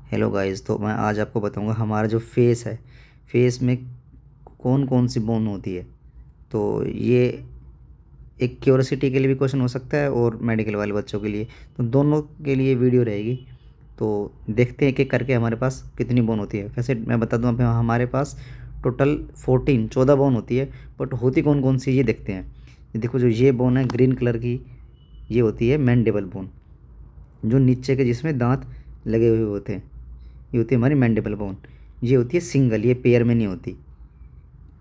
Hello guys, तो मैं आज आपको बताऊंगा हमारा जो फेस है, फेस में कौन कौन सी बोन होती है। तो ये एक क्यूरियोसिटी के लिए भी क्वेश्चन हो सकता है और मेडिकल वाले बच्चों के लिए, तो दोनों के लिए वीडियो रहेगी। तो देखते हैं एक एक करके हमारे पास कितनी बोन होती है। वैसे मैं बता दूं, अभी हमारे पास टोटल 14 बोन होती है, बट होती कौन कौन सी ये देखते हैं। ये देखो, जो ये बोन है ग्रीन कलर की, ये होती है मैंडिबल बोन, जो नीचे के जिसमें दांत लगे हुए होते हैं, ये होती है हमारी मैंडिबल बोन। ये होती है सिंगल, ये पेयर में नहीं होती।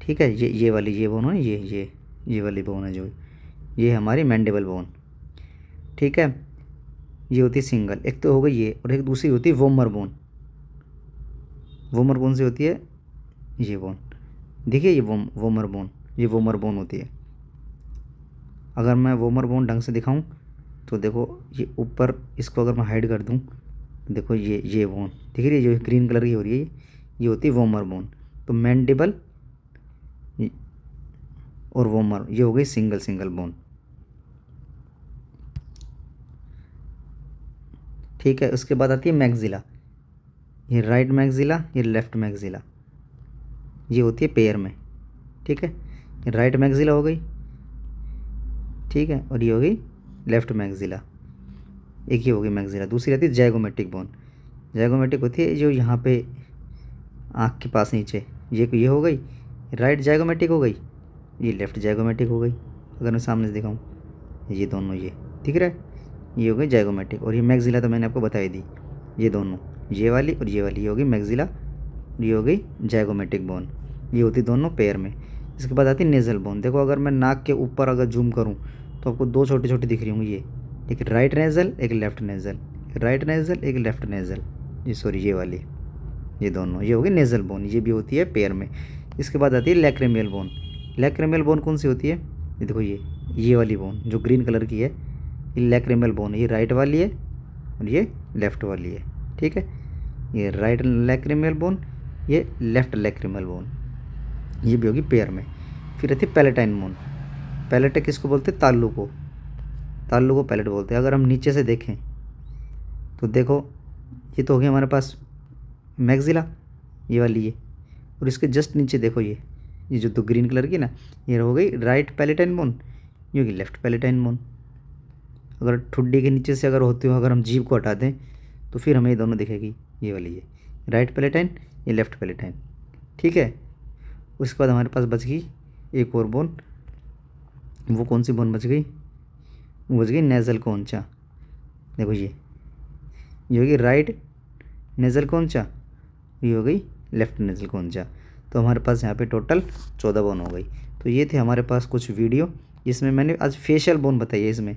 ठीक है, ये वाली ये बोन है, ये वाली बोन है जो, ये हमारी मैंडिबल बोन। ठीक है, ये होती है सिंगल। एक तो हो गई ये, और एक दूसरी होती है वोमर बोन। वोमर बोन से होती है ये बोन, देखिए ये वोमर बोन, ये वोमर बोन होती है। अगर मैं वोमर बोन ढंग से दिखाऊं तो देखो, ये ऊपर इसको अगर मैं हाइड कर दूं, देखो ये बोन दिख रही है जो ग्रीन कलर की हो रही है, ये होती है वोमर बोन। तो मैंडिबल और वोमर, ये हो गई सिंगल सिंगल बोन। ठीक है, उसके बाद आती है मैक्सिला। ये राइट मैक्सिला, ये लेफ्ट मैक्सिला, ये होती है पेयर में। ठीक है, ये राइट मैक्सिला हो गई। ठीक है, और ये हो गई लेफ्ट मैक्सिला। एक ही हो गई मैक्सिला। दूसरी आती है जैगोमेटिक बोन। जैगोमेटिक होती है जो यहाँ पे आँख के पास नीचे, ये हो गई राइट जैगोमेटिक हो गई, ये लेफ्ट जैगोमेटिक हो गई। अगर मैं सामने से दिखाऊँ, ये दोनों, ये दिख रहा है, ये हो गई जैगोमेटिक। और ये मैक्सिला तो मैंने आपको बताई दी, ये दोनों, ये वाली और ये होगी मैक्सिला, ये हो गई जैगोमेटिक बोन। ये होती दोनों पेयर में। इसके बाद आती है नेज़ल बोन। देखो, अगर मैं नाक के ऊपर अगर जूम करूँ तो आपको दो छोटी छोटी दिख रही होंगी, ये एक राइट नेज़ल, एक लेफ्ट नेज़ल, राइट नेज़ल, एक लेफ्ट नेज़ल, ये सॉरी ये वाली, ये दोनों, ये होगी नेज़ल बोन, ये भी होती है पेयर में। इसके बाद आती है लैक्रिमियल बोन। लैक्रिमियल बोन कौन सी होती है? ये देखो, ये वाली बोन जो ग्रीन कलर की है, ये लैक्रिमियल बोन है। ये राइट वाली है और ये लेफ़्ट वाली है। ठीक है, ये राइट लैक्रिमियल बोन, ये लेफ़्ट लैक्रिमियल बोन, ये भी होगी पेयर में। फिर रहती है पैलेटाइन बोन। पैलेट किसको बोलते हैं? ताल्लू को, ताल्लू को पैलेट बोलते हैं। अगर हम नीचे से देखें तो देखो, ये तो हो गया हमारे पास मैक्सिला, ये वाली है। और इसके जस्ट नीचे देखो, ये जो तो ग्रीन कलर की ना, ये हो गई राइट पैलेटाइन बोन, ये होगी लेफ्ट पैलेटाइन बोन। अगर ठुड्डी के नीचे से अगर होती हो, अगर हम जीभ को हटा दें तो फिर हमें ये दोनों दिखेगी, ये वाली है राइट पैलेटाइन, ये लेफ्ट पैलेटाइन। ठीक है, उसके बाद हमारे पास बच गई एक और बोन। वो कौन सी बोन बच गई? वो बच गई नेज़ल कोंचा। देखो, ये होगी राइट नेज़ल कोंचा, ये हो गई लेफ्ट नेज़ल कोंचा। तो हमारे पास यहाँ पे टोटल 14 बोन हो गई। तो ये थे हमारे पास कुछ वीडियो, जिसमें मैंने आज फेशियल बोन बताई है। इसमें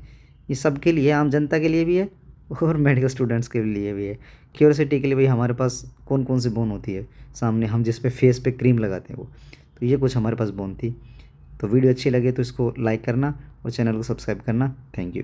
ये सब के लिए, आम जनता के लिए भी है और मेडिकल स्टूडेंट्स के लिए भी है। क्यूरियोसिटी के लिए भाई हमारे पास कौन कौन सी बोन होती है सामने, हम जिस पे फेस पे क्रीम लगाते हैं वो। तो ये कुछ हमारे पास बोन थी। तो वीडियो अच्छी लगे तो इसको लाइक करना और चैनल को सब्सक्राइब करना। Thank you.